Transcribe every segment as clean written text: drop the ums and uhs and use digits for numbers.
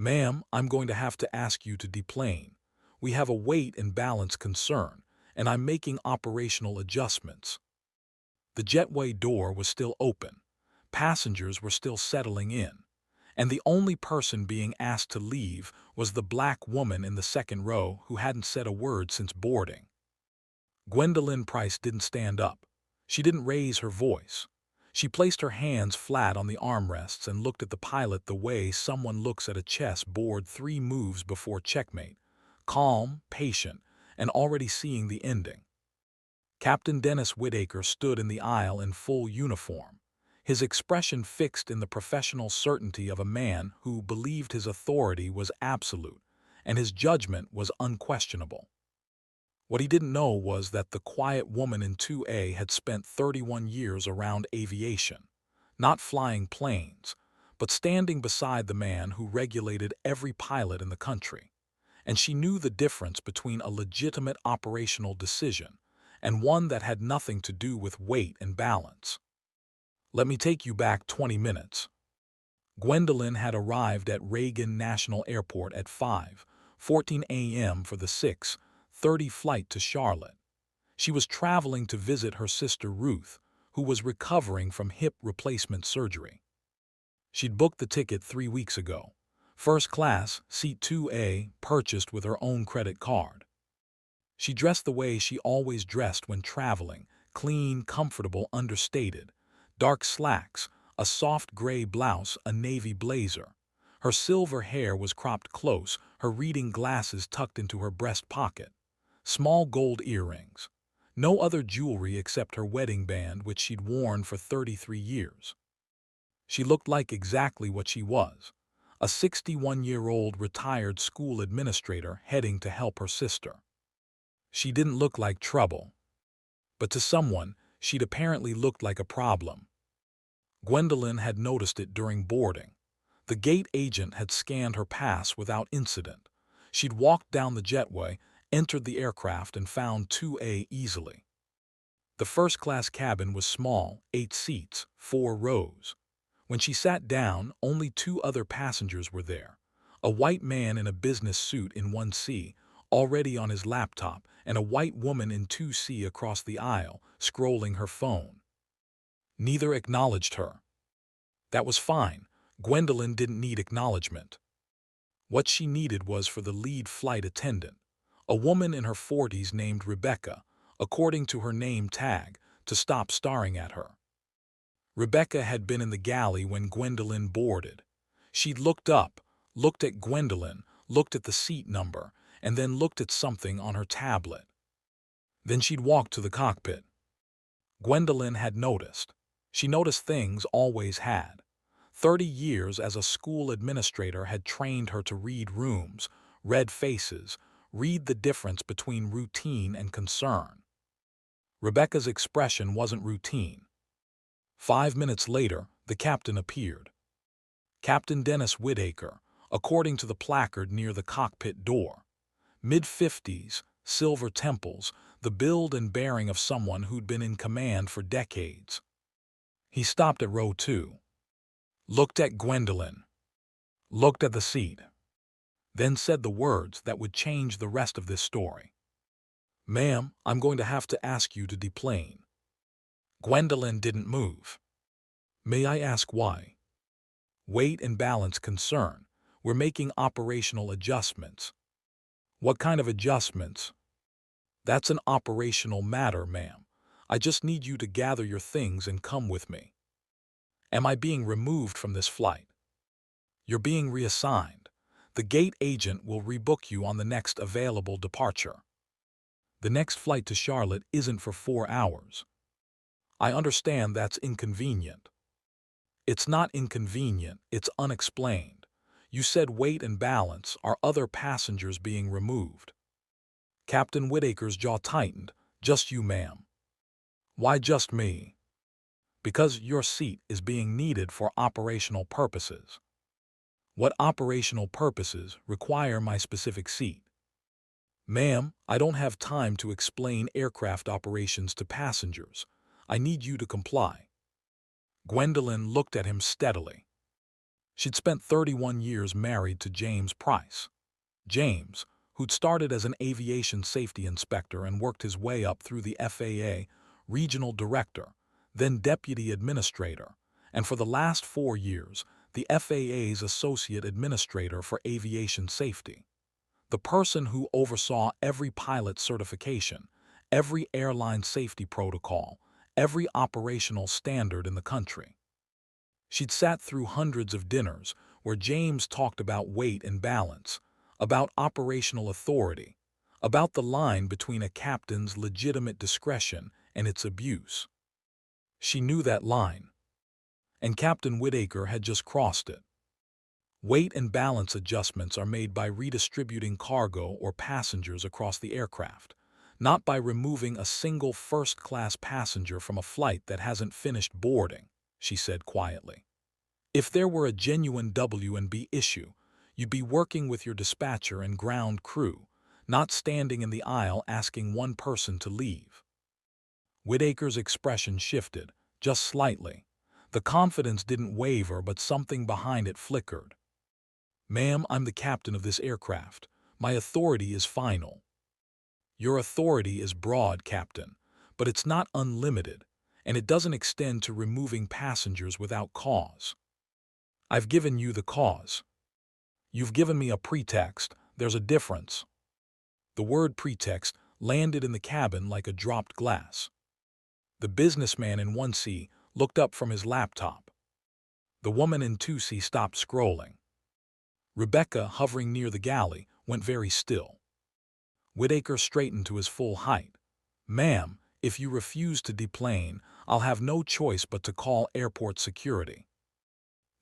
Ma'am, I'm going to have to ask you to deplane. We have a weight and balance concern, and I'm making operational adjustments. The jetway door was still open. Passengers were still settling in, and the only person being asked to leave was the black woman in the second row who hadn't said a word since boarding. Gwendolyn Price didn't stand up. She didn't raise her voice. She placed her hands flat on the armrests and looked at the pilot the way someone looks at a chess board 3 moves before checkmate, calm, patient, and already seeing the ending. Captain Dennis Whitaker stood in the aisle in full uniform, his expression fixed in the professional certainty of a man who believed his authority was absolute and his judgment was unquestionable. What he didn't know was that the quiet woman in 2A had spent 31 years around aviation, not flying planes, but standing beside the man who regulated every pilot in the country. And she knew the difference between a legitimate operational decision and one that had nothing to do with weight and balance. Let me take you back 20 minutes. Gwendolyn had arrived at Reagan National Airport at 5:14 a.m. for the 6:30 flight to Charlotte. She was traveling to visit her sister Ruth, who was recovering from hip replacement surgery. She'd booked the ticket 3 weeks ago. First class, seat 2A, purchased with her own credit card. She dressed the way she always dressed when traveling, clean, comfortable, understated. Dark slacks, a soft gray blouse, a navy blazer. Her silver hair was cropped close, her reading glasses tucked into her breast pocket. Small gold earrings. No other jewelry except her wedding band, which she'd worn for 33 years. She looked like exactly what she was, a 61-year-old retired school administrator heading to help her sister. She didn't look like trouble, but to someone, she'd apparently looked like a problem. Gwendolyn had noticed it during boarding. The gate agent had scanned her pass without incident. She'd walked down the jetway, entered the aircraft, and found 2A easily. The first-class cabin was small, 8 seats, 4 rows. When she sat down, only 2 other passengers were there. A white man in a business suit in 1C, already on his laptop, and a white woman in 2C across the aisle, scrolling her phone. Neither acknowledged her. That was fine. Gwendolyn didn't need acknowledgement. What she needed was for the lead flight attendant, a woman in her 40s named Rebecca, according to her name tag, to stop staring at her. Rebecca had been in the galley when Gwendolyn boarded. She'd looked up, looked at Gwendolyn, looked at the seat number, and then looked at something on her tablet. Then she'd walked to the cockpit. Gwendolyn had noticed. She noticed things always had. 30 years as a school administrator had trained her to read rooms, read faces, read the difference between routine and concern. Rebecca's expression wasn't routine. 5 minutes later, the captain appeared. Captain Dennis Whitaker, according to the placard near the cockpit door. Mid-50s, silver temples, the build and bearing of someone who'd been in command for decades. He stopped at row 2. Looked at Gwendolyn. Looked at the seat. Then said the words that would change the rest of this story. "Ma'am, I'm going to have to ask you to deplane." Gwendolyn didn't move. "May I ask why?" "Weight and balance concern. We're making operational adjustments." "What kind of adjustments?" "That's an operational matter, ma'am. I just need you to gather your things and come with me." "Am I being removed from this flight?" "You're being reassigned. The gate agent will rebook you on the next available departure. The next flight to Charlotte isn't for 4 hours. I understand that's inconvenient." "It's not inconvenient, it's unexplained. You said weight and balance. Are other passengers being removed?" Captain Whitaker's jaw tightened. "Just you, ma'am." "Why just me?" "Because your seat is being needed for operational purposes." "What operational purposes require my specific seat?" "Ma'am, I don't have time to explain aircraft operations to passengers. I need you to comply." Gwendolyn looked at him steadily. She'd spent 31 years married to James Price. James, who'd started as an aviation safety inspector and worked his way up through the FAA regional director, then deputy administrator, and for the last 4 years, the FAA's associate administrator for aviation safety. The person who oversaw every pilot certification, every airline safety protocol, every operational standard in the country. She'd sat through hundreds of dinners where James talked about weight and balance, about operational authority, about the line between a captain's legitimate discretion and its abuse. She knew that line, and Captain Whitaker had just crossed it. Weight and balance adjustments are made by redistributing cargo or passengers across the aircraft, not by removing a single first-class passenger from a flight that hasn't finished boarding, she said quietly. If there were a genuine W&B issue, you'd be working with your dispatcher and ground crew, not standing in the aisle asking one person to leave. Whitaker's expression shifted, just slightly. The confidence didn't waver, but something behind it flickered. "Ma'am, I'm the captain of this aircraft. My authority is final." "Your authority is broad, Captain, but it's not unlimited, and it doesn't extend to removing passengers without cause." "I've given you the cause." "You've given me a pretext. There's a difference." The word pretext landed in the cabin like a dropped glass. The businessman in 1C looked up from his laptop. The woman in 2C stopped scrolling. Rebecca, hovering near the galley, went very still. Whitaker straightened to his full height. "Ma'am, if you refuse to deplane, I'll have no choice but to call airport security."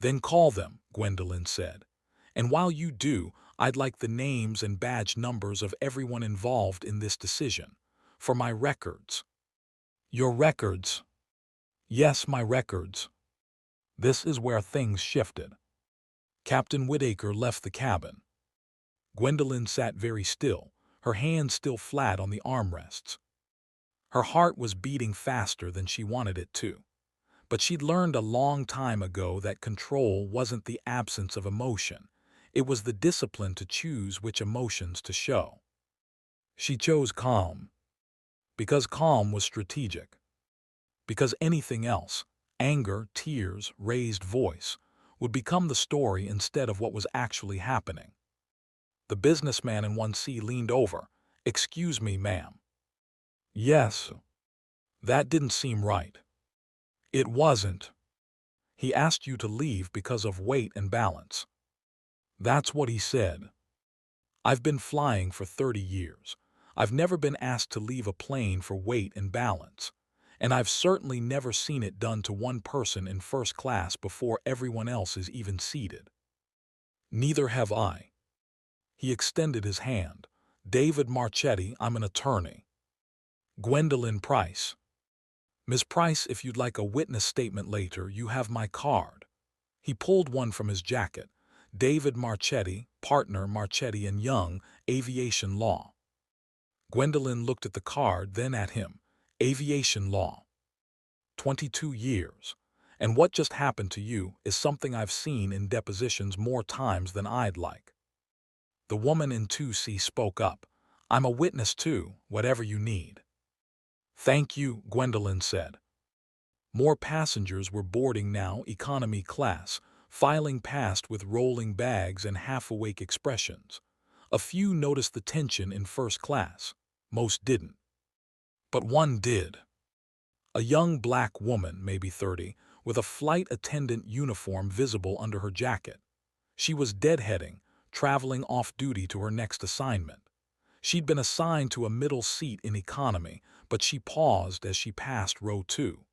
"Then call them," Gwendolyn said. "And while you do, I'd like the names and badge numbers of everyone involved in this decision. For my records." "Your records?" "Yes, my records." This is where things shifted. Captain Whitaker left the cabin. Gwendolyn sat very still, her hands still flat on the armrests. Her heart was beating faster than she wanted it to. But she'd learned a long time ago that control wasn't the absence of emotion. It was the discipline to choose which emotions to show. She chose calm. Because calm was strategic. Because anything else, anger, tears, raised voice, would become the story instead of what was actually happening. The businessman in 1C leaned over. "Excuse me, ma'am." "Yes." "That didn't seem right." "It wasn't. He asked you to leave because of weight and balance." "That's what he said." "I've been flying for 30 years. I've never been asked to leave a plane for weight and balance. And I've certainly never seen it done to one person in first class before everyone else is even seated." "Neither have I." He extended his hand. "David Marchetti, I'm an attorney." "Gwendolyn Price." "Miss Price, if you'd like a witness statement later, you have my card." He pulled one from his jacket. "David Marchetti, partner Marchetti & Young, Aviation Law." Gwendolyn looked at the card, then at him. "Aviation law. 22 years. And what just happened to you is something I've seen in depositions more times than I'd like." The woman in 2C spoke up. "I'm a witness too, whatever you need." "Thank you," Gwendolyn said. More passengers were boarding now, economy class, filing past with rolling bags and half-awake expressions. A few noticed the tension in first class. Most didn't. But one did. A young black woman, maybe 30, with a flight attendant uniform visible under her jacket. She was deadheading, traveling off-duty to her next assignment. She'd been assigned to a middle seat in economy, but she paused as she passed row 2.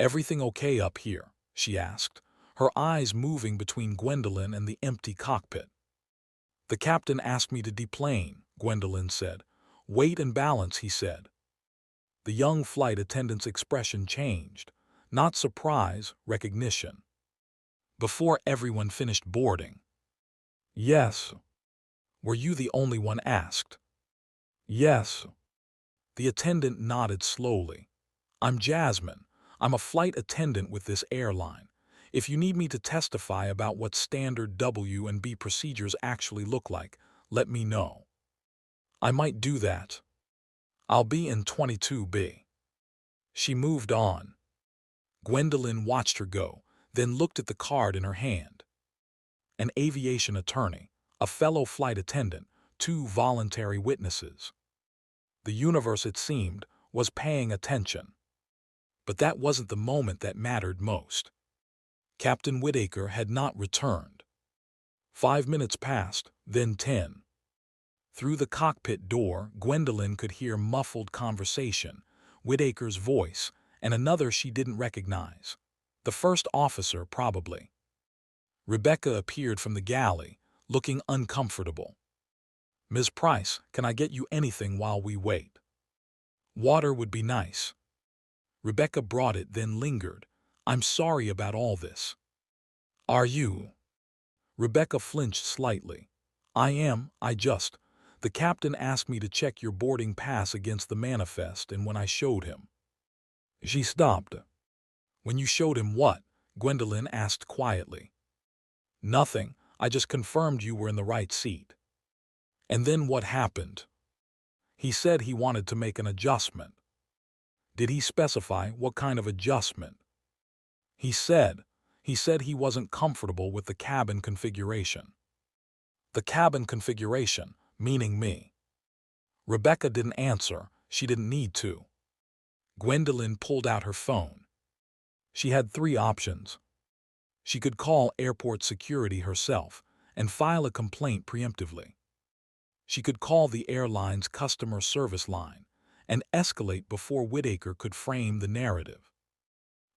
"Everything okay up here?" she asked, her eyes moving between Gwendolyn and the empty cockpit. "The captain asked me to deplane," Gwendolyn said. "Weight and balance," he said. The young flight attendant's expression changed. Not surprise, recognition. "Before everyone finished boarding." "Yes." "Were you the only one asked?" "Yes." The attendant nodded slowly. "I'm Jasmine. I'm a flight attendant with this airline. If you need me to testify about what standard W and B procedures actually look like, let me know. I might do that. I'll be in 22B. She moved on. Gwendolyn watched her go, then looked at the card in her hand. An aviation attorney, a fellow flight attendant, 2 voluntary witnesses. The universe, it seemed, was paying attention. But that wasn't the moment that mattered most. Captain Whittaker had not returned. 5 minutes passed, then 10. Through the cockpit door, Gwendolyn could hear muffled conversation, Whittaker's voice, and another she didn't recognize. The first officer, probably. Rebecca appeared from the galley, looking uncomfortable. "Ms. Price, can I get you anything while we wait?" "Water would be nice." Rebecca brought it, then lingered. "I'm sorry about all this." "Are you?" Rebecca flinched slightly. "I am, the captain asked me to check your boarding pass against the manifest, and when I showed him." She stopped. "When you showed him what?" Gwendolyn asked quietly. "Nothing, I just confirmed you were in the right seat." "And then what happened?" "He said he wanted to make an adjustment." "Did he specify what kind of adjustment?" He said he wasn't comfortable with the cabin configuration." "The cabin configuration, meaning me." Rebecca didn't answer. She didn't need to. Gwendolyn pulled out her phone. She had 3 options. She could call airport security herself and file a complaint preemptively. She could call the airline's customer service line and escalate before Whittaker could frame the narrative.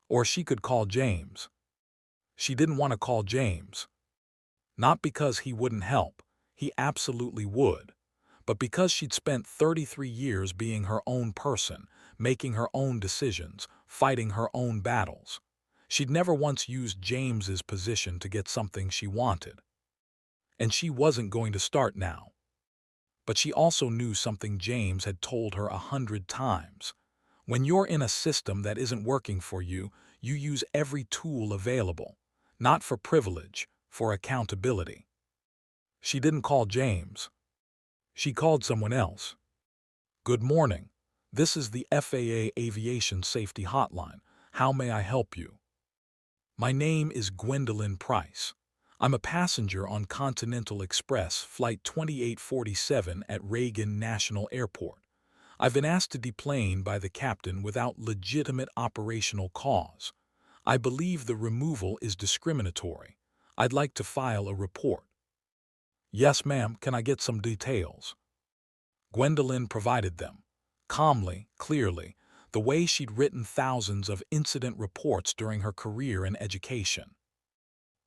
Or she could call James. She didn't want to call James. Not because he wouldn't help, he absolutely would, but because she'd spent 33 years being her own person, making her own decisions, fighting her own battles. She'd never once used James's position to get something she wanted. And she wasn't going to start now. But she also knew something James had told her 100 times. When you're in a system that isn't working for you, you use every tool available, not for privilege, for accountability. She didn't call James. She called someone else. "Good morning. This is the FAA Aviation Safety Hotline. How may I help you?" "My name is Gwendolyn Price. I'm a passenger on Continental Express Flight 2847 at Reagan National Airport. I've been asked to deplane by the captain without legitimate operational cause. I believe the removal is discriminatory. I'd like to file a report." "Yes, ma'am. Can I get some details?" Gwendolyn provided them. Calmly, clearly, the way she'd written thousands of incident reports during her career in education.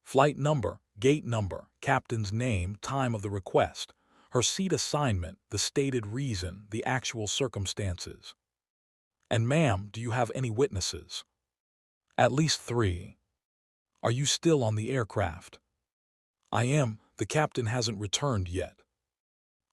Flight number, gate number, captain's name, time of the request, her seat assignment, the stated reason, the actual circumstances. "And ma'am, do you have any witnesses?" "At least 3. "Are you still on the aircraft?" "I am. The captain hasn't returned yet."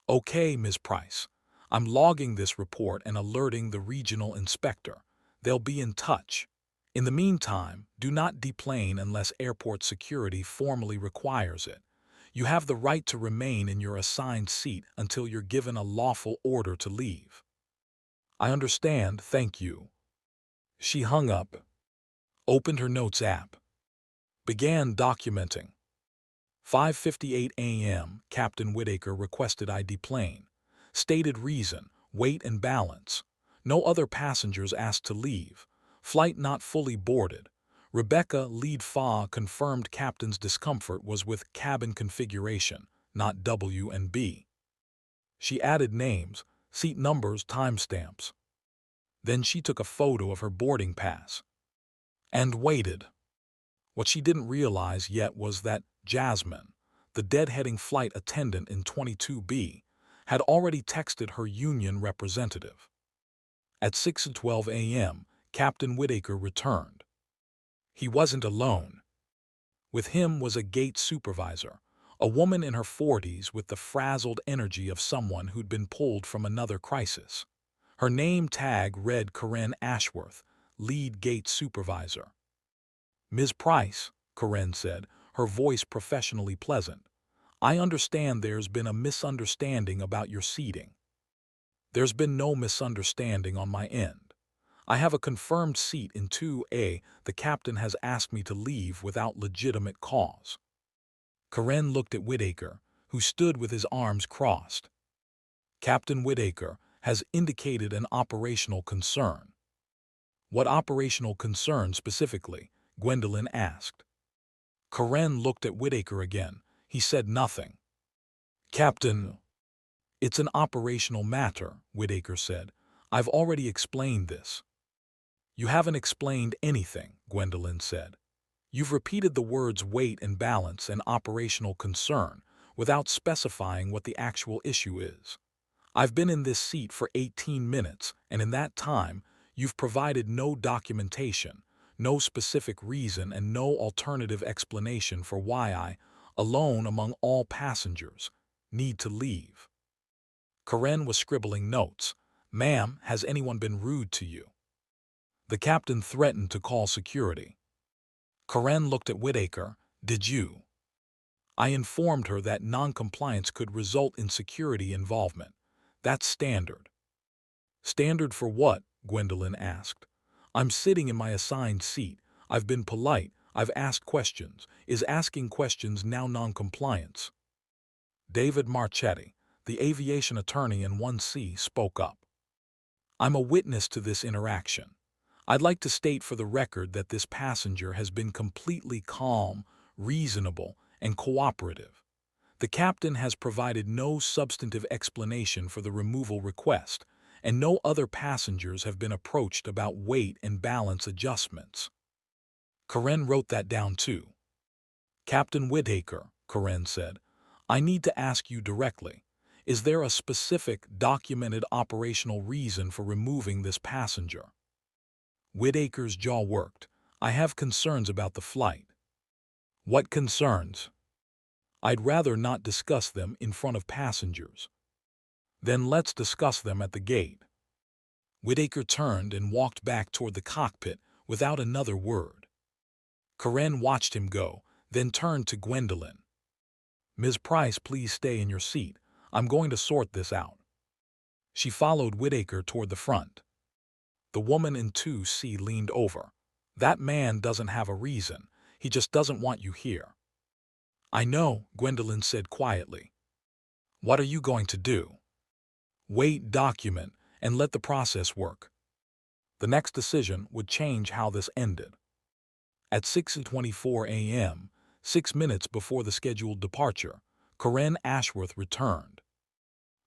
"Okay, Ms. Price. I'm logging this report and alerting the regional inspector. They'll be in touch. In the meantime, do not deplane unless airport security formally requires it. You have the right to remain in your assigned seat until you're given a lawful order to leave." "I understand, thank you." She hung up, opened her notes app, began documenting. 5:58 a.m., Captain Whittaker requested I deplane. Stated reason, weight and balance. No other passengers asked to leave. Flight not fully boarded. Rebecca, lead FA, confirmed captain's discomfort was with cabin configuration, not W and B. She added names, seat numbers, timestamps. Then she took a photo of her boarding pass. And waited. What she didn't realize yet was that Jasmine, the deadheading flight attendant in 22B, had already texted her union representative. At 6:12 a.m., Captain Whittaker returned. He wasn't alone. With him was a gate supervisor, a woman in her 40s with the frazzled energy of someone who'd been pulled from another crisis. Her name tag read Corinne Ashworth, lead gate supervisor. "Ms. Price," Karen said, her voice professionally pleasant. "I understand there's been a misunderstanding about your seating." "There's been no misunderstanding on my end. I have a confirmed seat in 2A. The captain has asked me to leave without legitimate cause." Karen looked at Whitaker, who stood with his arms crossed. "Captain Whitaker has indicated an operational concern." "What operational concern specifically?" Gwendolyn asked. Karen looked at Whitaker again. He said nothing. "Captain—" "It's an operational matter," Whitaker said. "I've already explained this." "You haven't explained anything," Gwendolyn said. "You've repeated the words weight and balance and operational concern without specifying what the actual issue is. I've been in this seat for 18 minutes, and in that time, you've provided no documentation, no specific reason, and no alternative explanation for why I, alone among all passengers, need to leave." Karen was scribbling notes. "Ma'am, has anyone been rude to you?" "The captain threatened to call security." Karen looked at Whitaker. "Did you?" "I informed her that non-compliance could result in security involvement. That's standard." "Standard for what?" Gwendolyn asked. "I'm sitting in my assigned seat. I've been polite. I've asked questions. Is asking questions now non-compliance?" David Marchetti, the aviation attorney in 1C, spoke up. "I'm a witness to this interaction. I'd like to state for the record that this passenger has been completely calm, reasonable, and cooperative. The captain has provided no substantive explanation for the removal request, and no other passengers have been approached about weight and balance adjustments." Karen wrote that down too. "Captain Whitaker," Karen said, "I need to ask you directly. Is there a specific, documented operational reason for removing this passenger?" Whitaker's jaw worked. "I have concerns about the flight." "What concerns?" "I'd rather not discuss them in front of passengers." "Then let's discuss them at the gate." Whitaker turned and walked back toward the cockpit without another word. Karen watched him go, then turned to Gwendolyn. "Ms. Price, please stay in your seat. I'm going to sort this out." She followed Whitaker toward the front. The woman in 2C leaned over. "That man doesn't have a reason. He just doesn't want you here." "I know," Gwendolyn said quietly. "What are you going to do?" "Wait, document, and let the process work." The next decision would change how this ended. At 6:24 a.m., 6 minutes before the scheduled departure, Karen Ashworth returned.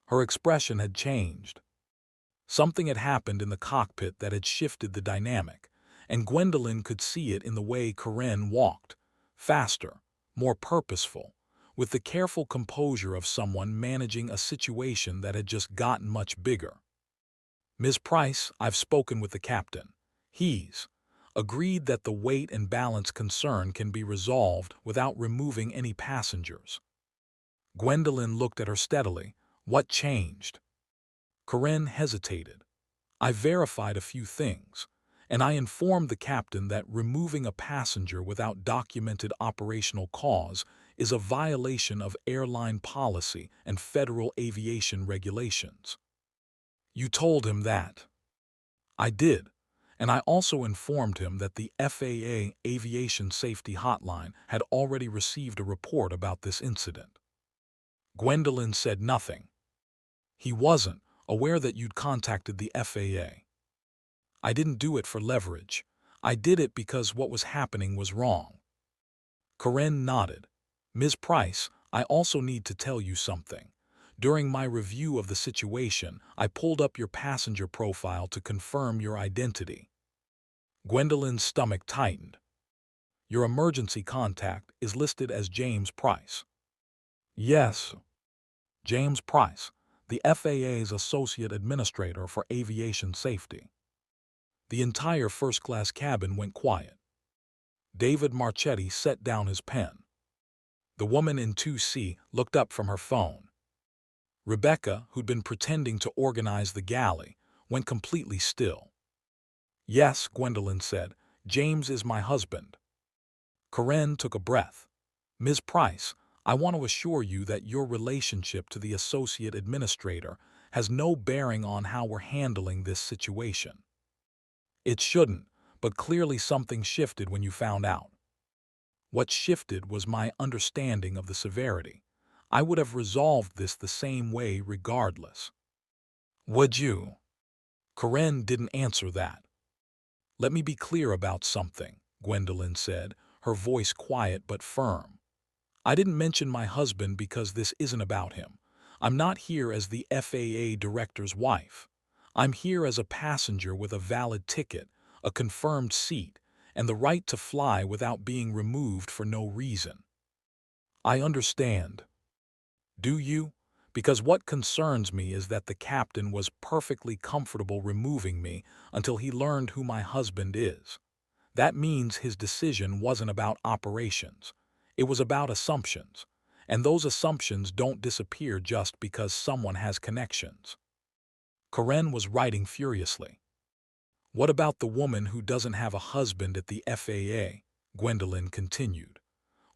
Her expression had changed. Something had happened in the cockpit that had shifted the dynamic, and Gwendolyn could see it in the way Karen walked, faster, more purposeful, with the careful composure of someone managing a situation that had just gotten much bigger. "Ms. Price, I've spoken with the captain. He's agreed that the weight and balance concern can be resolved without removing any passengers." Gwendolyn looked at her steadily. "What changed?" Karen hesitated. "I verified a few things, and I informed the captain that removing a passenger without documented operational cause is a violation of airline policy and federal aviation regulations." "You told him that?" "I did, and I also informed him that the FAA Aviation Safety Hotline had already received a report about this incident." Gwendolyn said nothing. "He wasn't aware that you'd contacted the FAA." "I didn't do it for leverage. I did it because what was happening was wrong." Karen nodded. "Ms. Price, I also need to tell you something. During my review of the situation, I pulled up your passenger profile to confirm your identity." Gwendolyn's stomach tightened. "Your emergency contact is listed as James Price." "Yes." "James Price, the FAA's Associate Administrator for Aviation Safety." The entire first-class cabin went quiet. David Marchetti set down his pen. The woman in 2C looked up from her phone. Rebecca, who'd been pretending to organize the galley, went completely still. "Yes," Gwendolyn said, "James is my husband." Karen took a breath. Ms. Price, I want to assure you that your relationship to the associate administrator has no bearing on how we're handling this situation. It shouldn't, but clearly something shifted when you found out. What shifted was my understanding of the severity. I would have resolved this the same way regardless. Would you? Karen didn't answer that. Let me be clear about something, Gwendolyn said, her voice quiet but firm. I didn't mention my husband because this isn't about him. I'm not here as the FAA director's wife. I'm here as a passenger with a valid ticket, a confirmed seat, and the right to fly without being removed for no reason. I understand. Do you? Because what concerns me is that the captain was perfectly comfortable removing me until he learned who my husband is. That means his decision wasn't about operations. It was about assumptions. And those assumptions don't disappear just because someone has connections. Karen was writing furiously. What about the woman who doesn't have a husband at the FAA? Gwendolyn continued.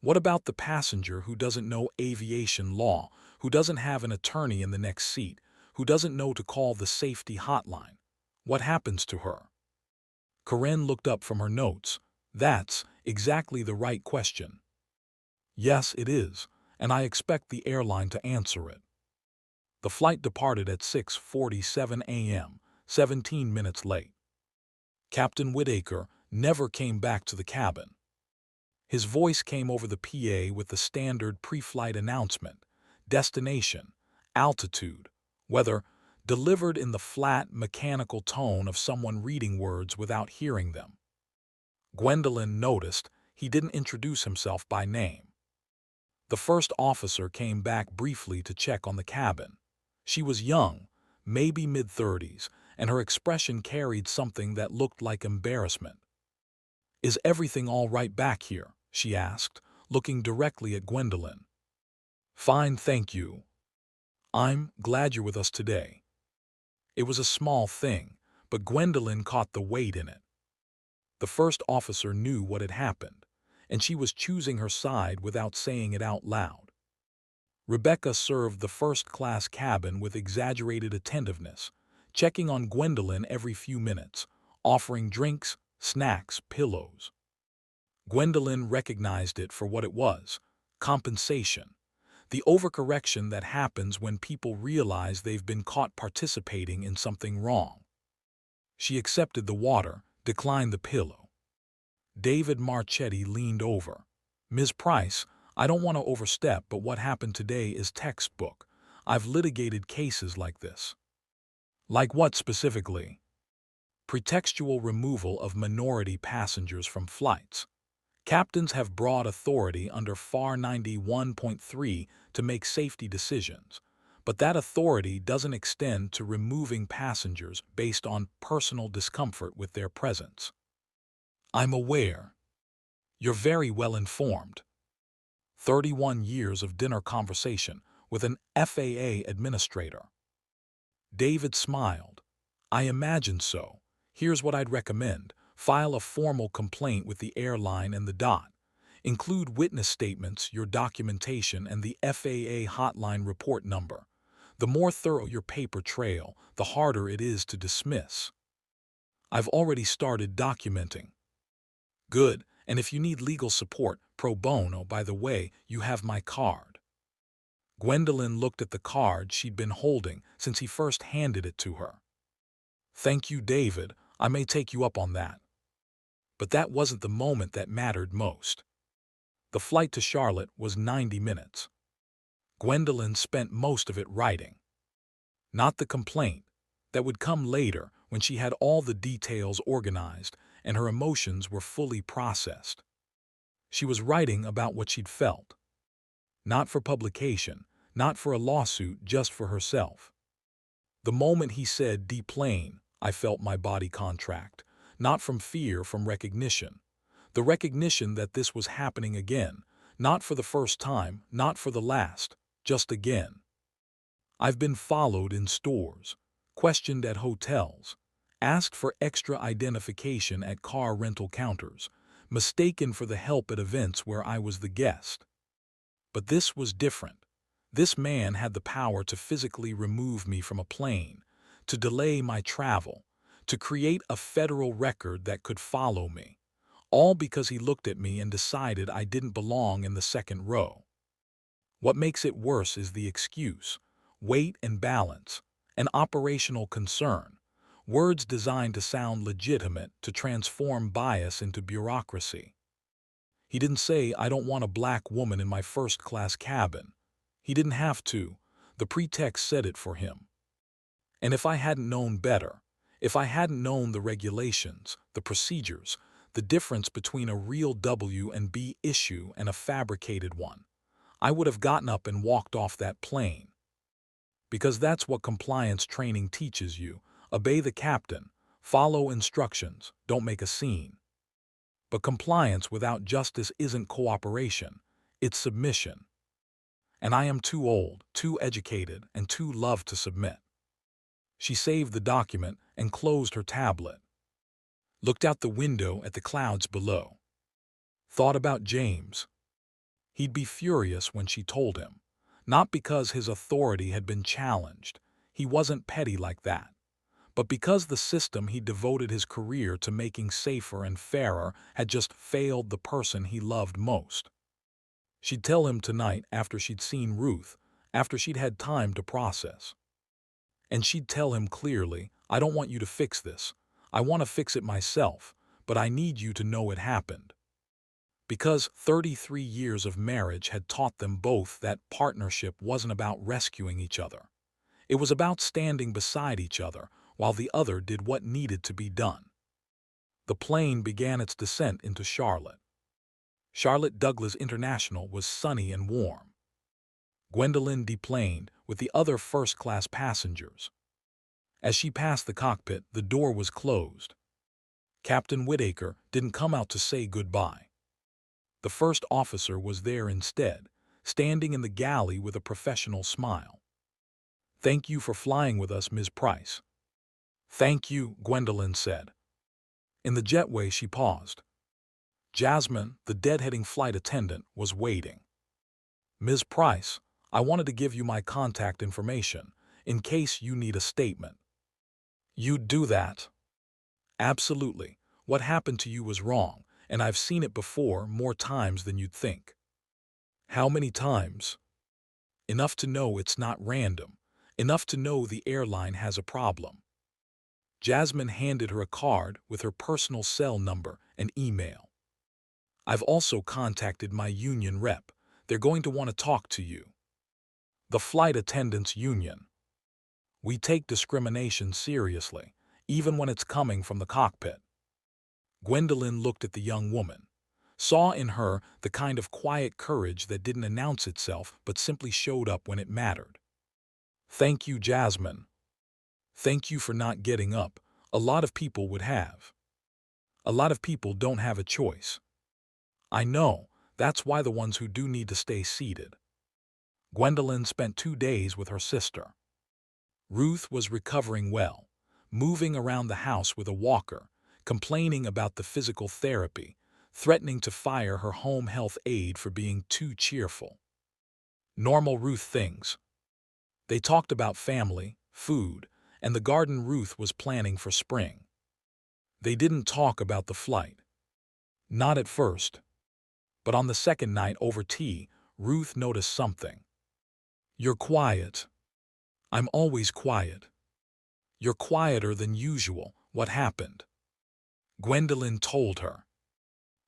What about the passenger who doesn't know aviation law, who doesn't have an attorney in the next seat, who doesn't know to call the safety hotline? What happens to her? Karen looked up from her notes. That's exactly the right question. Yes, it is, and I expect the airline to answer it. The flight departed at 6:47 a.m., 17 minutes late. Captain Whitaker never came back to the cabin. His voice came over the PA with the standard pre-flight announcement, destination, altitude, weather, delivered in the flat, mechanical tone of someone reading words without hearing them. Gwendolyn noticed he didn't introduce himself by name. The first officer came back briefly to check on the cabin. She was young, maybe mid-30s, and her expression carried something that looked like embarrassment. Is everything all right back here? She asked, looking directly at Gwendolyn. Fine, thank you. I'm glad you're with us today. It was a small thing, but Gwendolyn caught the weight in it. The first officer knew what had happened, and she was choosing her side without saying it out loud. Rebecca served the first-class cabin with exaggerated attentiveness, checking on Gwendolyn every few minutes, offering drinks, snacks, pillows. Gwendolyn recognized it for what it was, compensation, the overcorrection that happens when people realize they've been caught participating in something wrong. She accepted the water, declined the pillow. David Marchetti leaned over. Ms. Price, I don't want to overstep, but what happened today is textbook. I've litigated cases like this. Like what specifically? Pretextual removal of minority passengers from flights. Captains have broad authority under FAR 91.3 to make safety decisions, but that authority doesn't extend to removing passengers based on personal discomfort with their presence. I'm aware. You're very well informed. 31 years of dinner conversation with an FAA administrator. David smiled. I imagine so. Here's what I'd recommend. File a formal complaint with the airline and the DOT. Include witness statements, your documentation, and the FAA hotline report number. The more thorough your paper trail, the harder it is to dismiss. I've already started documenting. Good, and if you need legal support, pro bono, by the way, you have my card. Gwendolyn looked at the card she'd been holding since he first handed it to her. Thank you, David. I may take you up on that. But that wasn't the moment that mattered most. The flight to Charlotte was 90 minutes. Gwendolyn spent most of it writing. Not the complaint. That would come later when she had all the details organized and her emotions were fully processed. She was writing about what she'd felt. Not for publication, not for a lawsuit, just for herself. The moment he said deplane, I felt my body contract, not from fear, from recognition. The recognition that this was happening again, not for the first time, not for the last, just again. I've been followed in stores, questioned at hotels, asked for extra identification at car rental counters, mistaken for the help at events where I was the guest. But this was different. This man had the power to physically remove me from a plane, to delay my travel, to create a federal record that could follow me, all because he looked at me and decided I didn't belong in the second row. What makes it worse is the excuse, weight and balance, an operational concern, words designed to sound legitimate to transform bias into bureaucracy. He didn't say, "I don't want a black woman in my first-class cabin." He didn't have to. The pretext said it for him. And if I hadn't known better, if I hadn't known the regulations, the procedures, the difference between a real W and B issue and a fabricated one, I would have gotten up and walked off that plane. Because that's what compliance training teaches you. Obey the captain, follow instructions, don't make a scene. But compliance without justice isn't cooperation, it's submission. And I am too old, too educated, and too loved to submit. She saved the document and closed her tablet. Looked out the window at the clouds below. Thought about James. He'd be furious when she told him. Not because his authority had been challenged. He wasn't petty like that. But because the system he devoted his career to making safer and fairer had just failed the person he loved most. She'd tell him tonight after she'd seen Ruth, after she'd had time to process. And she'd tell him clearly, "I don't want you to fix this. I want to fix it myself, but I need you to know it happened." Because 33 years of marriage had taught them both that partnership wasn't about rescuing each other. It was about standing beside each other while the other did what needed to be done. The plane began its descent into Charlotte. Charlotte Douglas International was sunny and warm. Gwendolyn deplaned with the other first-class passengers. As she passed the cockpit, the door was closed. Captain Whitaker didn't come out to say goodbye. The first officer was there instead, standing in the galley with a professional smile. "Thank you for flying with us, Ms. Price." "Thank you," Gwendolyn said. In the jetway she paused. Jasmine, the deadheading flight attendant, was waiting. "Ms. Price, I wanted to give you my contact information, in case you need a statement." "You'd do that?" "Absolutely. What happened to you was wrong, and I've seen it before more times than you'd think." "How many times?" "Enough to know it's not random. Enough to know the airline has a problem." Jasmine handed her a card with her personal cell number and email. "I've also contacted my union rep. They're going to want to talk to you." The flight attendants' union. "We take discrimination seriously, even when it's coming from the cockpit." Gwendolyn looked at the young woman, saw in her the kind of quiet courage that didn't announce itself but simply showed up when it mattered. "Thank you, Jasmine. Thank you for not getting up. A lot of people would have. A lot of people don't have a choice." "I know. That's why the ones who do need to stay seated." Gwendolyn spent 2 days with her sister. Ruth was recovering well, moving around the house with a walker, complaining about the physical therapy, threatening to fire her home health aide for being too cheerful. Normal Ruth things. They talked about family, food, and the garden Ruth was planning for spring. They didn't talk about the flight. Not at first. But on the second night over tea, Ruth noticed something. "You're quiet." "I'm always quiet." "You're quieter than usual. What happened?" Gwendolyn told her.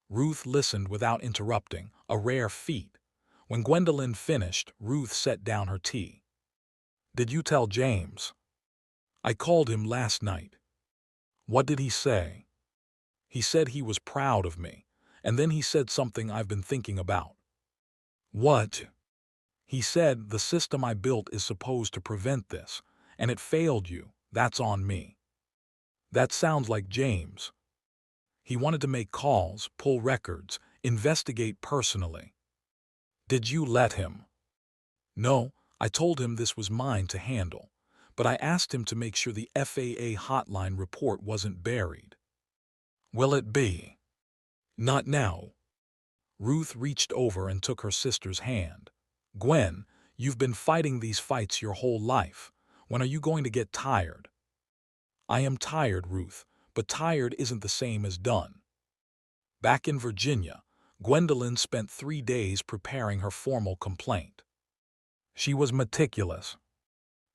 Ruth listened without interrupting, a rare feat. When Gwendolyn finished, Ruth set down her tea. "Did you tell James?" "I called him last night." "What did he say?" "He said he was proud of me, and then he said something I've been thinking about." "What?" "He said the system I built is supposed to prevent this, and it failed you. That's on me." That sounds like James. He wanted to make calls, pull records, investigate personally. "Did you let him?" "No, I told him this was mine to handle, but I asked him to make sure the FAA hotline report wasn't buried." "Will it be?" Not now. Ruth reached over and took her sister's hand. Gwen, you've been fighting these fights your whole life. When are you going to get tired? I am tired, Ruth, but tired isn't the same as done. Back in Virginia, Gwendolyn spent 3 days preparing her formal complaint. She was meticulous.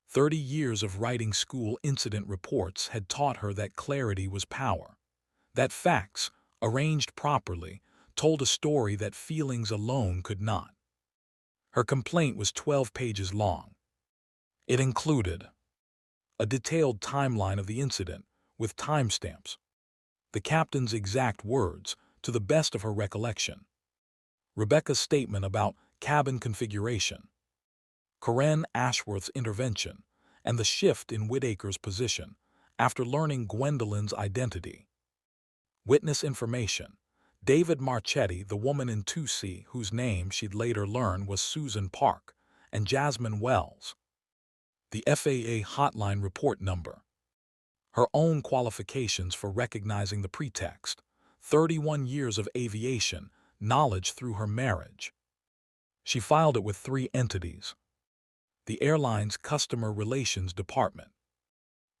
30 years of writing school incident reports had taught her that clarity was power, that facts, arranged properly, told a story that feelings alone could not. Her complaint was 12 pages long. It included a detailed timeline of the incident with timestamps, the captain's exact words to the best of her recollection, Rebecca's statement about cabin configuration, Karen Ashworth's intervention, and the shift in Whittaker's position after learning Gwendolyn's identity. Witness information: David Marchetti, the woman in 2C whose name she'd later learn was Susan Park, and Jasmine Wells. The FAA hotline report number. Her own qualifications for recognizing the pretext: 31 years of aviation knowledge through her marriage. She filed it with 3 entities: the airline's Customer Relations Department,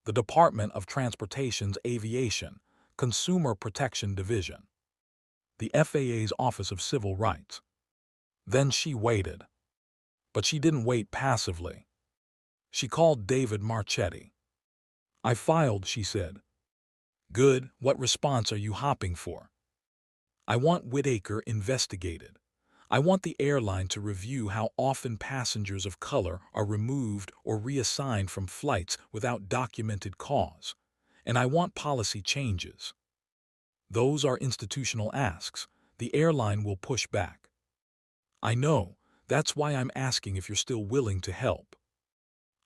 the Department of Transportation's Aviation Consumer Protection Division, the FAA's Office of Civil Rights. Then she waited. But she didn't wait passively. She called David Marchetti. I filed, she said. Good, what response are you hopping for? I want Whittaker investigated. I want the airline to review how often passengers of color are removed or reassigned from flights without documented cause. And I want policy changes. Those are institutional asks. The airline will push back. I know. That's why I'm asking if you're still willing to help.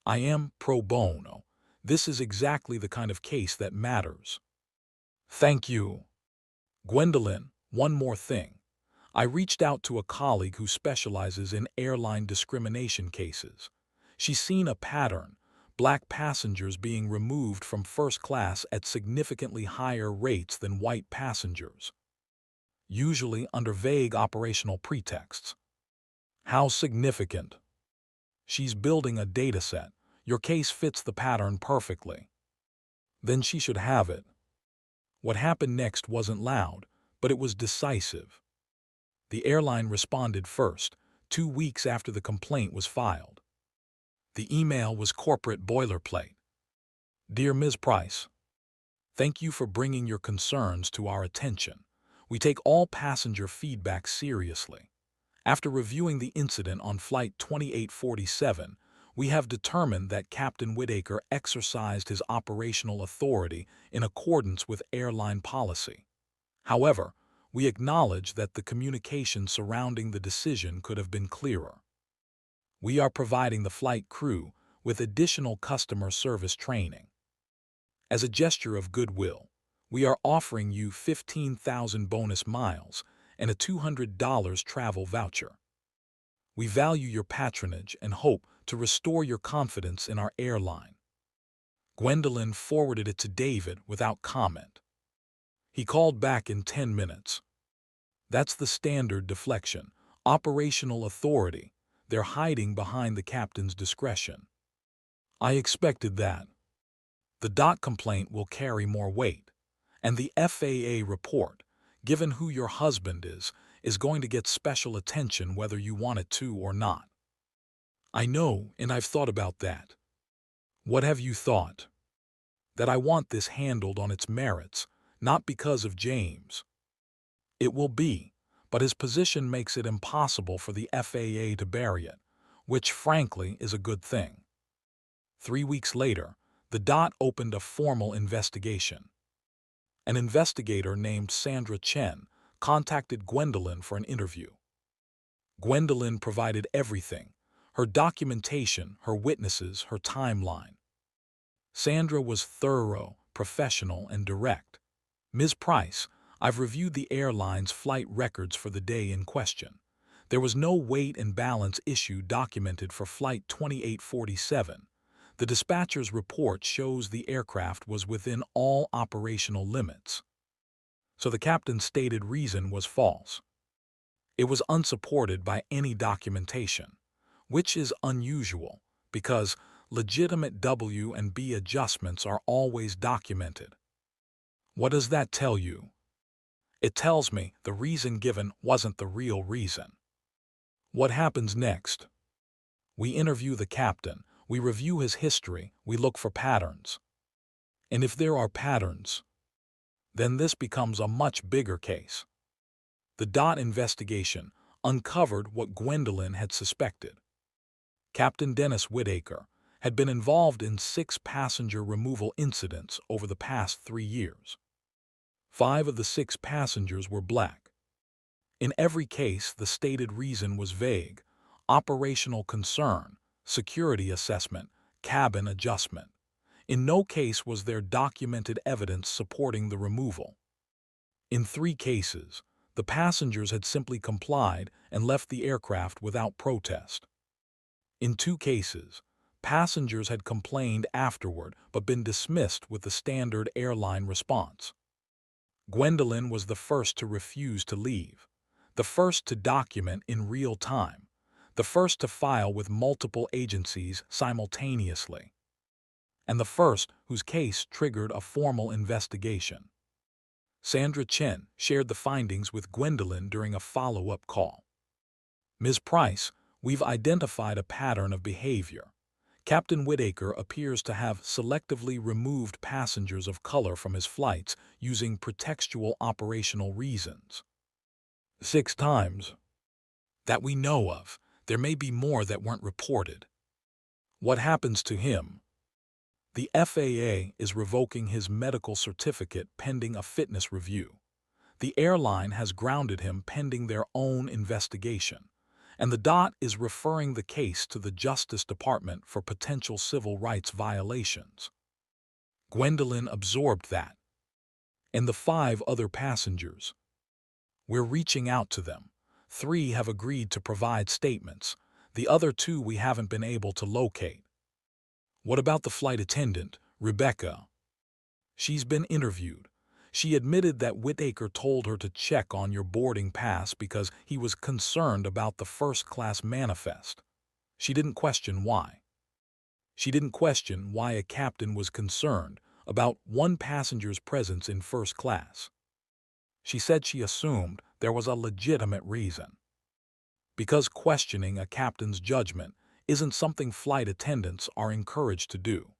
I am pro bono. This is exactly the kind of case that matters. Thank you. Gwendolyn, one more thing. I reached out to a colleague who specializes in airline discrimination cases. She's seen a pattern: black passengers being removed from first class at significantly higher rates than white passengers, usually under vague operational pretexts. How significant? She's building a data set. Your case fits the pattern perfectly. Then she should have it. What happened next wasn't loud, but it was decisive. The airline responded first, 2 weeks after the complaint was filed. The email was corporate boilerplate. Dear Ms. Price, thank you for bringing your concerns to our attention. We take all passenger feedback seriously. After reviewing the incident on Flight 2847, we have determined that Captain Whittaker exercised his operational authority in accordance with airline policy. However, we acknowledge that the communication surrounding the decision could have been clearer. We are providing the flight crew with additional customer service training. As a gesture of goodwill, we are offering you 15,000 bonus miles and a $200 travel voucher. We value your patronage and hope to restore your confidence in our airline. Gwendolyn forwarded it to David without comment. He called back in 10 minutes. That's the standard deflection. Operational authority. They're hiding behind the captain's discretion. I expected that. The DOT complaint will carry more weight. And the FAA report, given who your husband is going to get special attention whether you want it to or not. I know, and I've thought about that. What have you thought? That I want this handled on its merits, not because of James. It will be, but his position makes it impossible for the FAA to bury it, which frankly is a good thing. 3 weeks later, the DOT opened a formal investigation. An investigator named Sandra Chen contacted Gwendolyn for an interview. Gwendolyn provided everything: her documentation, her witnesses, her timeline. Sandra was thorough, professional, and direct. Ms. Price, I've reviewed the airline's flight records for the day in question. There was no weight and balance issue documented for Flight 2847. The dispatcher's report shows the aircraft was within all operational limits. So the captain's stated reason was false. It was unsupported by any documentation, which is unusual because legitimate W and B adjustments are always documented. What does that tell you? It tells me the reason given wasn't the real reason. What happens next? We interview the captain, we review his history, we look for patterns. And if there are patterns, then this becomes a much bigger case. The DOT investigation uncovered what Gwendolyn had suspected. Captain Dennis Whitaker had been involved in 6 passenger removal incidents over the past 3 years. 5 of the 6 passengers were black. In every case, the stated reason was vague: operational concern, security assessment, cabin adjustment. In no case was there documented evidence supporting the removal. In 3 cases, the passengers had simply complied and left the aircraft without protest. In 2 cases, passengers had complained afterward but been dismissed with the standard airline response. Gwendolyn was the first to refuse to leave, the first to document in real time, the first to file with multiple agencies simultaneously, and the first whose case triggered a formal investigation. Sandra Chen shared the findings with Gwendolyn during a follow-up call. "Ms. Price, we've identified a pattern of behavior. Captain Whitaker appears to have selectively removed passengers of color from his flights using pretextual operational reasons. 6 times. That we know of. There may be more that weren't reported. What happens to him? The FAA is revoking his medical certificate pending a fitness review. The airline has grounded him pending their own investigation, and the DOT is referring the case to the Justice Department for potential civil rights violations." Gwendolyn absorbed that. "And the 5 other passengers? We're reaching out to them. 3 have agreed to provide statements. The other 2 we haven't been able to locate." "What about the flight attendant, Rebecca?" "She's been interviewed. She admitted that Whitaker told her to check on your boarding pass because he was concerned about the first-class manifest. She didn't question why. She didn't question why a captain was concerned about one passenger's presence in first class. She said she assumed there was a legitimate reason. Because questioning a captain's judgment isn't something flight attendants are encouraged to do."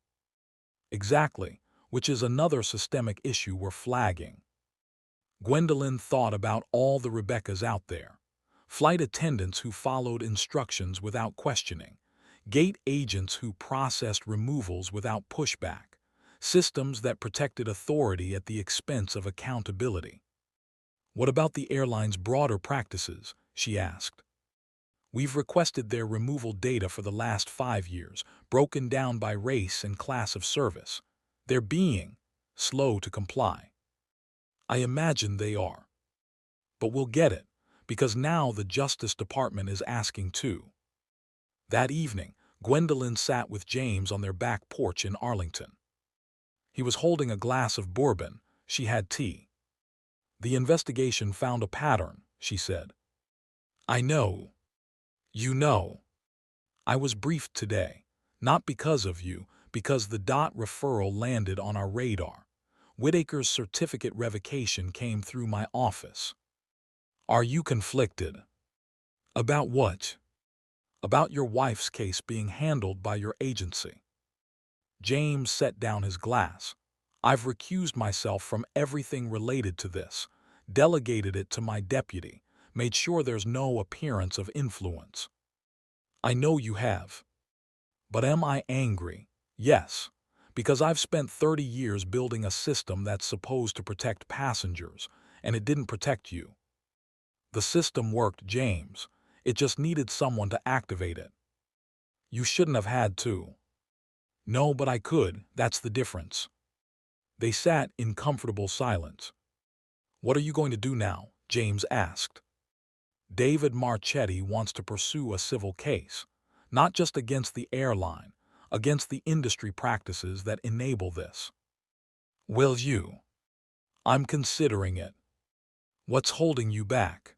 "Exactly, which is another systemic issue we're flagging." Gwendolyn thought about all the Rebeccas out there. Flight attendants who followed instructions without questioning, gate agents who processed removals without pushback, systems that protected authority at the expense of accountability. "What about the airline's broader practices?" she asked. "We've requested their removal data for the last 5 years, broken down by race and class of service. They're being slow to comply." "I imagine they are. But we'll get it, because now the Justice Department is asking too." That evening, Gwendolyn sat with James on their back porch in Arlington. He was holding a glass of bourbon. She had tea. "The investigation found a pattern," she said. "I know. You know. I was briefed today, not because of you, because the DOT referral landed on our radar. Whitaker's certificate revocation came through my office." "Are you conflicted?" "About what?" "About your wife's case being handled by your agency." James set down his glass. "I've recused myself from everything related to this, delegated it to my deputy, made sure there's no appearance of influence." "I know you have. But am I angry? Yes, because I've spent 30 years building a system that's supposed to protect passengers, and it didn't protect you. The system worked, James. It just needed someone to activate it. You shouldn't have had to." "No, but I could. That's the difference." They sat in comfortable silence. "What are you going to do now?" James asked. "David Marchetti wants to pursue a civil case, not just against the airline, against the industry practices that enable this." "Will you?" "I'm considering it. What's holding you back?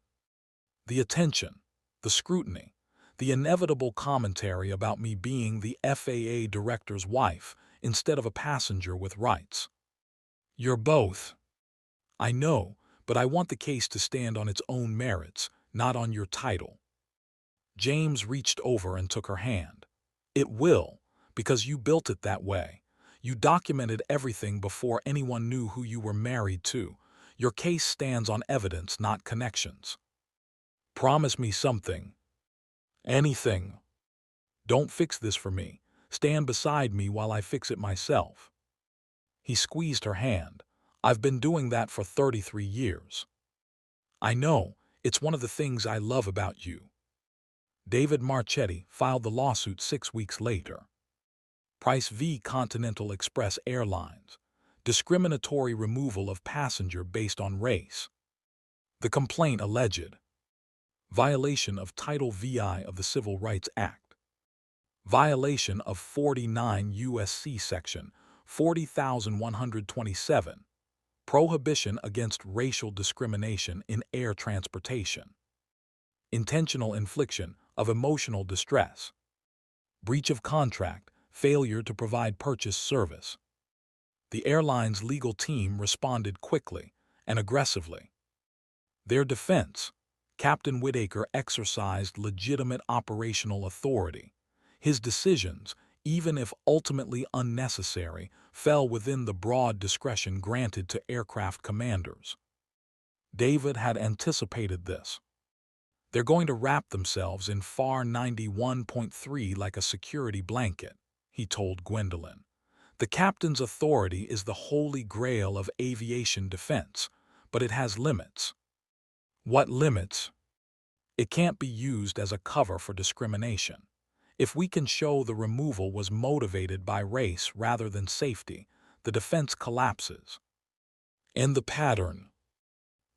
The attention, the scrutiny, the inevitable commentary about me being the FAA director's wife instead of a passenger with rights. You're both. I know, but I want the case to stand on its own merits, not on your title. James reached over and took her hand. It will, because you built it that way. You documented everything before anyone knew who you were married to. Your case stands on evidence, not connections. Promise me something. Anything. Don't fix this for me. Stand beside me while I fix it myself. He squeezed her hand. I've been doing that for 33 years. I know, it's one of the things I love about you. David Marchetti filed the lawsuit 6 weeks later. Price v. Continental Express Airlines. Discriminatory removal of passenger based on race. The complaint alleged. Violation of Title VI of the Civil Rights Act. Violation of 49 U.S.C. Section 40,127. Prohibition against racial discrimination in air transportation. Intentional infliction of emotional distress. Breach of contract, failure to provide purchase service. The airline's legal team responded quickly and aggressively. Their defense: Captain Whitaker exercised legitimate operational authority. His decisions, even if ultimately unnecessary, fell within the broad discretion granted to aircraft commanders. David had anticipated this. They're going to wrap themselves in FAR 91.3 like a security blanket, he told Gwendolyn. The captain's authority is the holy grail of aviation defense, but it has limits. What limits? It can't be used as a cover for discrimination. If we can show the removal was motivated by race rather than safety, the defense collapses. And the pattern?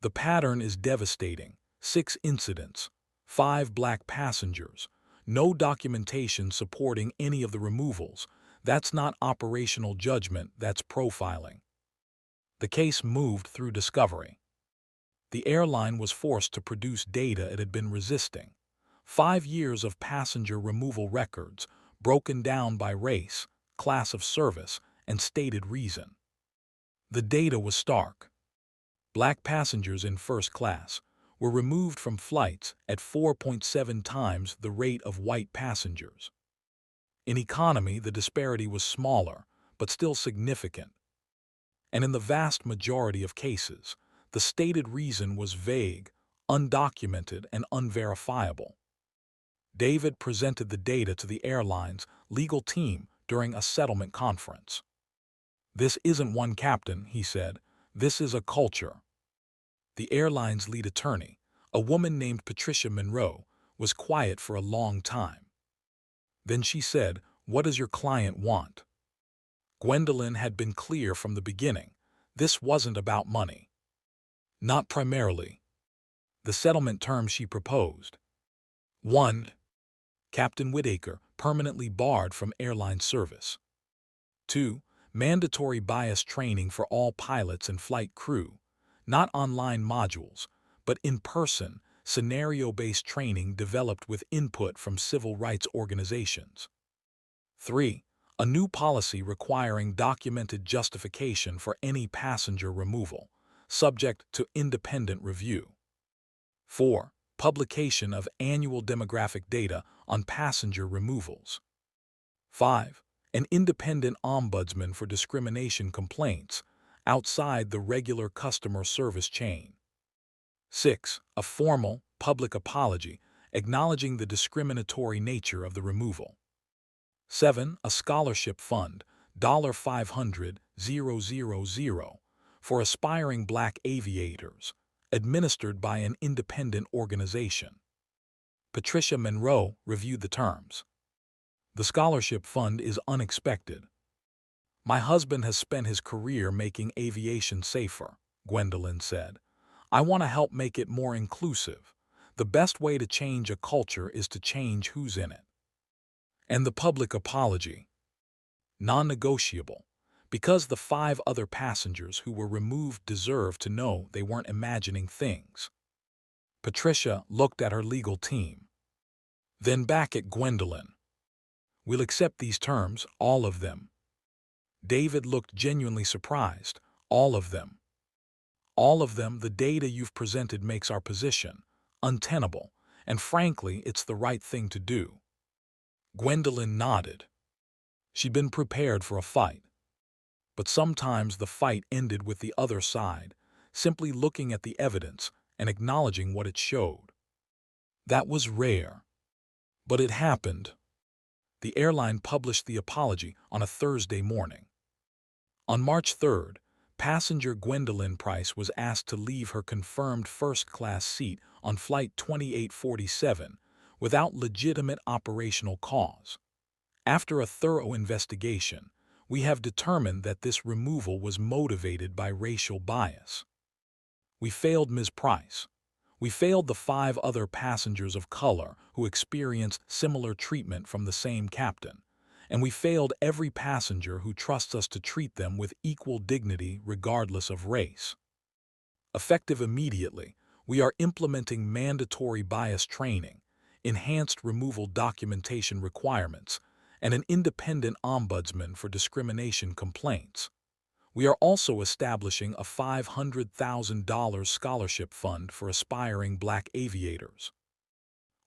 The pattern is devastating. 6 incidents, 5 black passengers, no documentation supporting any of the removals. That's not operational judgment, that's profiling. The case moved through discovery. The airline was forced to produce data it had been resisting. 5 years of passenger removal records, broken down by race, class of service, and stated reason. The data was stark. Black passengers in first class were removed from flights at 4.7 times the rate of white passengers. In economy, the disparity was smaller, but still significant. And in the vast majority of cases, the stated reason was vague, undocumented, and unverifiable. David presented the data to the airline's legal team during a settlement conference. This isn't one captain, he said. This is a culture. The airline's lead attorney, a woman named Patricia Monroe, was quiet for a long time. Then she said, "What does your client want?" Gwendolyn had been clear from the beginning. This wasn't about money. Not primarily. The settlement terms she proposed: 1. Captain Whitaker permanently barred from airline service. 2. Mandatory bias training for all pilots and flight crew, not online modules, but in-person, scenario-based training developed with input from civil rights organizations. 3. A new policy requiring documented justification for any passenger removal, subject to independent review. 4. Publication of annual demographic data on passenger removals. 5. An independent ombudsman for discrimination complaints outside the regular customer service chain. 6. A formal, public apology acknowledging the discriminatory nature of the removal. 7. A scholarship fund, $500,000, for aspiring black aviators, administered by an independent organization. Patricia Monroe reviewed the terms. The scholarship fund is unexpected. My husband has spent his career making aviation safer, Gwendolyn said. I want to help make it more inclusive. The best way to change a culture is to change who's in it. And the public apology. Non-negotiable. Because the 5 other passengers who were removed deserved to know they weren't imagining things. Patricia looked at her legal team, then back at Gwendolyn. We'll accept these terms, all of them. David looked genuinely surprised. All of them. All of them. The data you've presented makes our position untenable, and frankly, it's the right thing to do. Gwendolyn nodded. She'd been prepared for a fight. But sometimes the fight ended with the other side simply looking at the evidence and acknowledging what it showed. That was rare. But it happened. The airline published the apology on a Thursday morning. On March 3rd, passenger Gwendolyn Price was asked to leave her confirmed first-class seat on Flight 2847 without legitimate operational cause. After a thorough investigation, we have determined that this removal was motivated by racial bias. We failed Ms. Price. We failed the 5 other passengers of color who experienced similar treatment from the same captain, and we failed every passenger who trusts us to treat them with equal dignity regardless of race. Effective immediately, we are implementing mandatory bias training, enhanced removal documentation requirements, and an independent ombudsman for discrimination complaints. We are also establishing a $500,000 scholarship fund for aspiring Black aviators.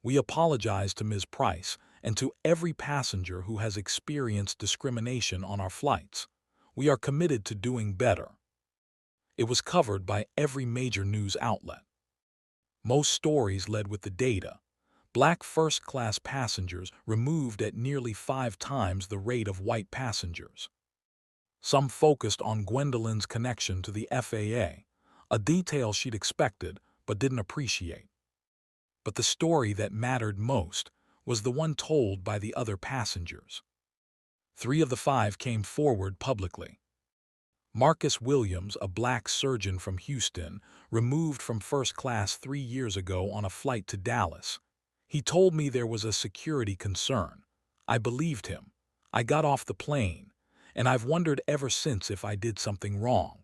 We apologize to Ms. Price and to every passenger who has experienced discrimination on our flights. We are committed to doing better. It was covered by every major news outlet. Most stories led with the data. Black first-class passengers removed at nearly 5 times the rate of white passengers. Some focused on Gwendolyn's connection to the FAA, a detail she'd expected but didn't appreciate. But the story that mattered most was the one told by the other passengers. 3 of the 5 came forward publicly. Marcus Williams, a Black surgeon from Houston, removed from first class 3 years ago on a flight to Dallas. He told me there was a security concern. I believed him. I got off the plane, and I've wondered ever since if I did something wrong.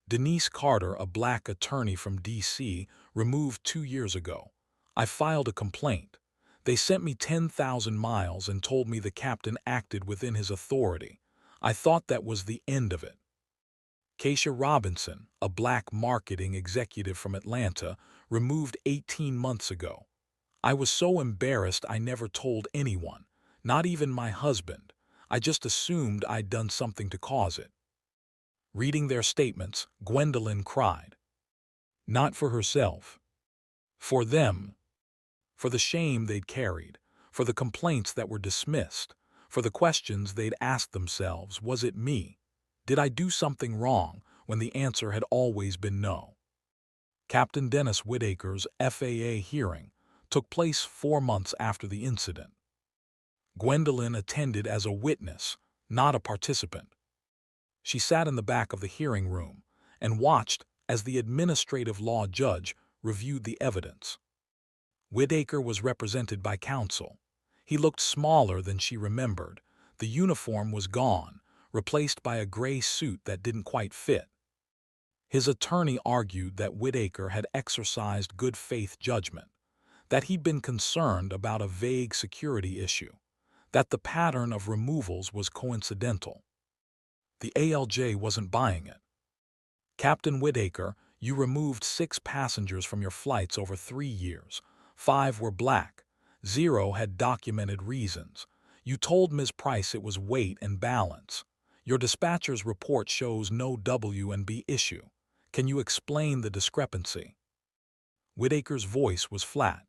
Denise Carter, a Black attorney from D.C., removed 2 years ago. I filed a complaint. They sent me 10,000 miles and told me the captain acted within his authority. I thought that was the end of it. Keisha Robinson, a Black marketing executive from Atlanta, removed 18 months ago. I was so embarrassed I never told anyone, not even my husband. I just assumed I'd done something to cause it. Reading their statements, Gwendolyn cried. Not for herself. For them. For the shame they'd carried. For the complaints that were dismissed. For the questions they'd asked themselves, was it me? Did I do something wrong, when the answer had always been no? Captain Dennis Whitaker's FAA hearing took place 4 months after the incident. Gwendolyn attended as a witness, not a participant. She sat in the back of the hearing room and watched as the administrative law judge reviewed the evidence. Whitaker was represented by counsel. He looked smaller than she remembered. The uniform was gone, replaced by a gray suit that didn't quite fit. His attorney argued that Whitaker had exercised good faith judgment, that he'd been concerned about a vague security issue, that the pattern of removals was coincidental. The ALJ wasn't buying it. Captain Whitaker, you removed 6 passengers from your flights over 3 years. 5 were Black. 0 had documented reasons. You told Ms. Price it was weight and balance. Your dispatcher's report shows no W&B issue. Can you explain the discrepancy? Whitaker's voice was flat.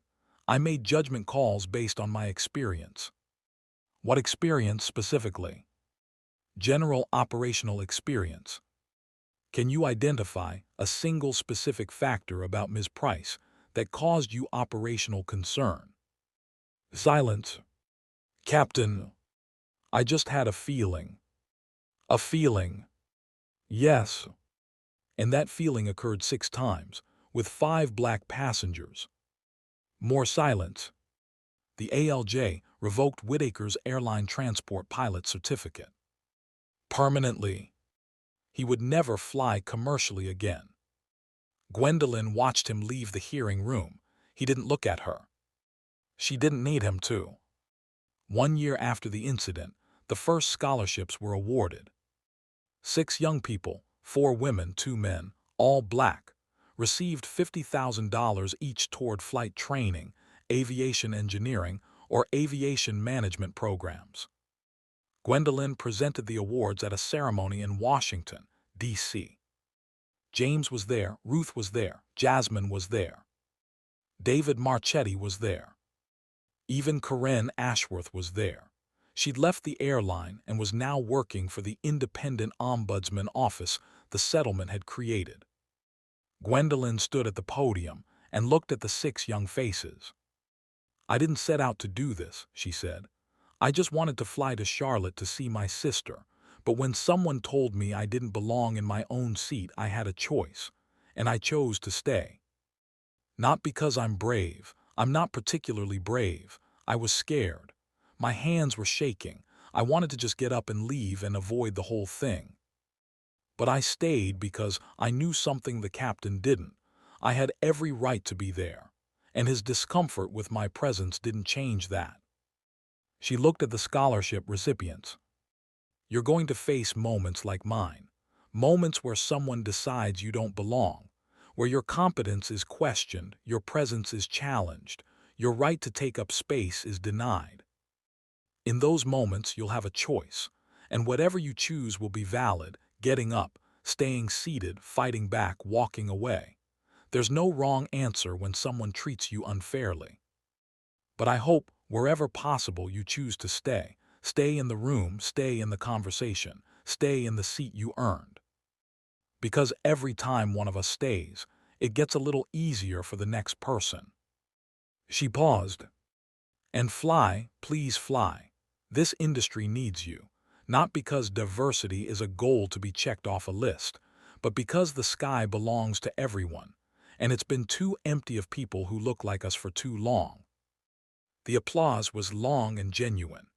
I made judgment calls based on my experience. What experience specifically? General operational experience. Can you identify a single specific factor about Ms. Price that caused you operational concern? Silence. Captain, I just had a feeling. A feeling. Yes. And that feeling occurred 6 times, with 5 Black passengers. More silence. The ALJ revoked Whitaker's airline transport pilot certificate. Permanently. He would never fly commercially again. Gwendolyn watched him leave the hearing room. He didn't look at her. She didn't need him to. 1 year after the incident, the first scholarships were awarded. 6 young people, 4 women, 2 men, all black, received $50,000 each toward flight training, aviation engineering, or aviation management programs. Gwendolyn presented the awards at a ceremony in Washington, D.C. James was there, Ruth was there, Jasmine was there. David Marchetti was there. Even Corinne Ashworth was there. She'd left the airline and was now working for the independent ombudsman office the settlement had created. Gwendolyn stood at the podium and looked at the 6 young faces. "I didn't set out to do this," she said. "I just wanted to fly to Charlotte to see my sister, but when someone told me I didn't belong in my own seat, I had a choice, and I chose to stay. Not because I'm brave. I'm not particularly brave. I was scared. My hands were shaking. I wanted to just get up and leave and avoid the whole thing. But I stayed because I knew something the captain didn't. I had every right to be there, and his discomfort with my presence didn't change that." She looked at the scholarship recipients. "You're going to face moments like mine, moments where someone decides you don't belong, where your competence is questioned, your presence is challenged, your right to take up space is denied. In those moments, you'll have a choice, and whatever you choose will be valid: getting up, staying seated, fighting back, walking away. There's no wrong answer when someone treats you unfairly. But I hope, wherever possible, you choose to stay. Stay in the room, stay in the conversation, stay in the seat you earned. Because every time one of us stays, it gets a little easier for the next person." She paused. "And fly, please fly. This industry needs you, not because diversity is a goal to be checked off a list, but because the sky belongs to everyone, and it's been too empty of people who look like us for too long." The applause was long and genuine.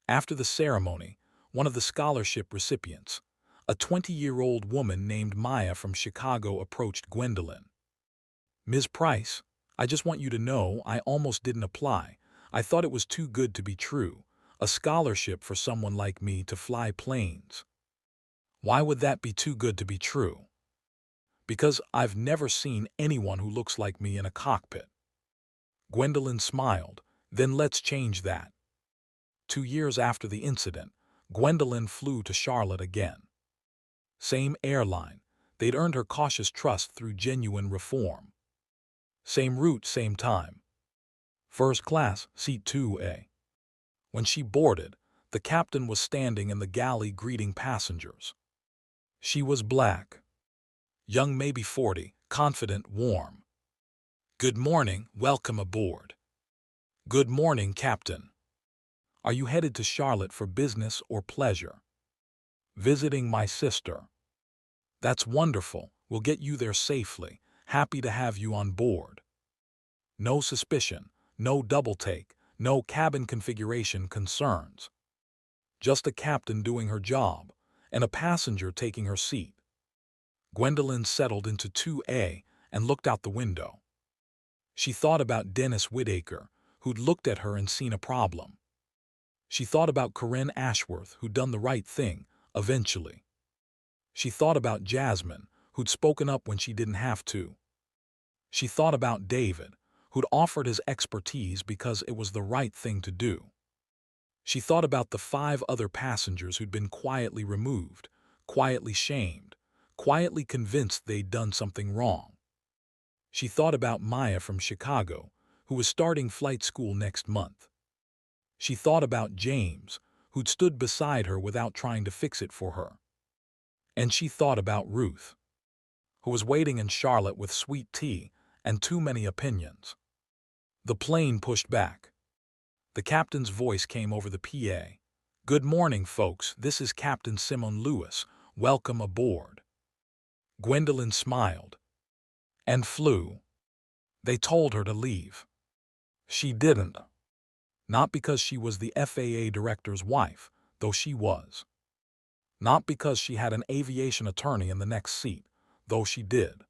After the ceremony, one of the scholarship recipients, a 20-year-old woman named Maya from Chicago, approached Gwendolyn. "Ms. Price, I just want you to know I almost didn't apply. I thought it was too good to be true. A scholarship for someone like me to fly planes. Why would that be too good to be true?" "Because I've never seen anyone who looks like me in a cockpit." Gwendolyn smiled. "Then let's change that." 2 years after the incident, Gwendolyn flew to Charlotte again. Same airline. They'd earned her cautious trust through genuine reform. Same route, same time. First class, seat 2A. When she boarded, the captain was standing in the galley greeting passengers. She was black. Young, maybe 40, confident, warm. "Good morning, welcome aboard." "Good morning, Captain. Are you headed to Charlotte for business or pleasure?" "Visiting my sister." "That's wonderful. We'll get you there safely. Happy to have you on board." No suspicion, no double take, no cabin configuration concerns. Just a captain doing her job, and a passenger taking her seat. Gwendolyn settled into 2A and looked out the window. She thought about Dennis Whitaker, who'd looked at her and seen a problem. She thought about Corinne Ashworth, who'd done the right thing, eventually. She thought about Jasmine, who'd spoken up when she didn't have to. She thought about David, who'd offered his expertise because it was the right thing to do. She thought about the 5 other passengers who'd been quietly removed, quietly shamed, quietly convinced they'd done something wrong. She thought about Maya from Chicago, who was starting flight school next month. She thought about James, who'd stood beside her without trying to fix it for her. And she thought about Ruth, who was waiting in Charlotte with sweet tea and too many opinions. The plane pushed back. The captain's voice came over the PA. "Good morning, folks. This is Captain Simon Lewis. Welcome aboard." Gwendolyn smiled. And flew. They told her to leave. She didn't. Not because she was the FAA director's wife, though she was. Not because she had an aviation attorney in the next seat, though she did.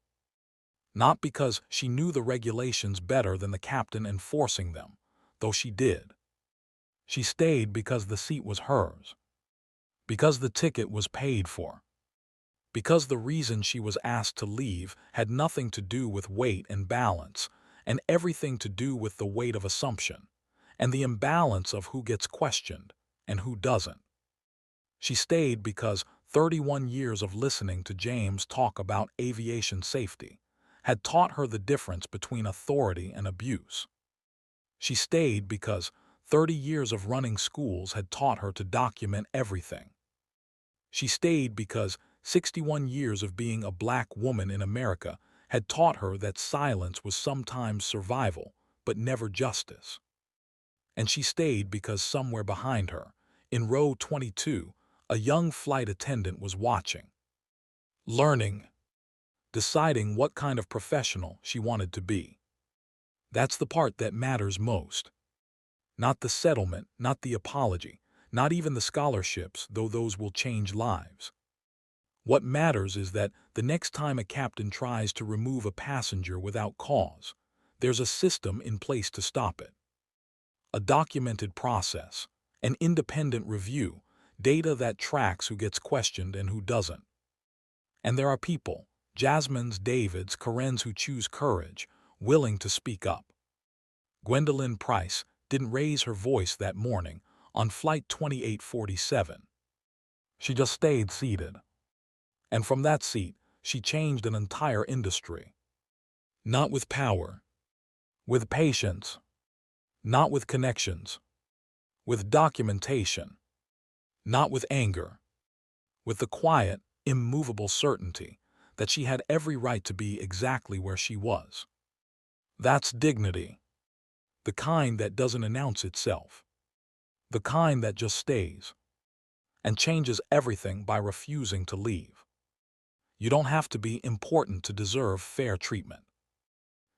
Not because she knew the regulations better than the captain enforcing them, though she did. She stayed because the seat was hers, because the ticket was paid for, because the reason she was asked to leave had nothing to do with weight and balance, and everything to do with the weight of assumption, and the imbalance of who gets questioned and who doesn't. She stayed because 31 years of listening to James talk about aviation safety had taught her the difference between authority and abuse. She stayed because 30 years of running schools had taught her to document everything. She stayed because 61 years of being a black woman in America had taught her that silence was sometimes survival, but never justice. And she stayed because somewhere behind her, in row 22, a young flight attendant was watching, learning, deciding what kind of professional she wanted to be. That's the part that matters most. Not the settlement, not the apology, not even the scholarships, though those will change lives. What matters is that the next time a captain tries to remove a passenger without cause, there's a system in place to stop it. A documented process, an independent review, data that tracks who gets questioned and who doesn't. And there are people, Jasmine's, David's, Karen's, who choose courage, willing to speak up. Gwendolyn Price didn't raise her voice that morning on Flight 2847. She just stayed seated. And from that seat, she changed an entire industry. Not with power, with patience, not with connections, with documentation, not with anger, with the quiet, immovable certainty that she had every right to be exactly where she was. That's dignity, the kind that doesn't announce itself, the kind that just stays and changes everything by refusing to leave. You don't have to be important to deserve fair treatment.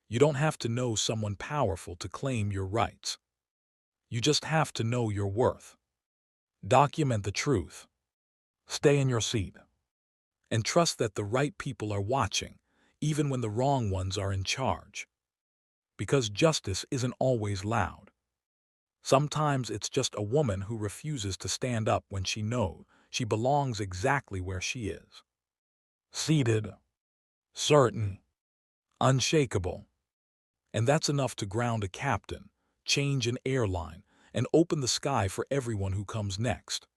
You don't have to know someone powerful to claim your rights. You just have to know your worth. Document the truth. Stay in your seat. And trust that the right people are watching, even when the wrong ones are in charge. Because justice isn't always loud. Sometimes it's just a woman who refuses to stand up when she knows she belongs exactly where she is. Seated, certain, unshakable. And that's enough to ground a captain, change an airline, and open the sky for everyone who comes next.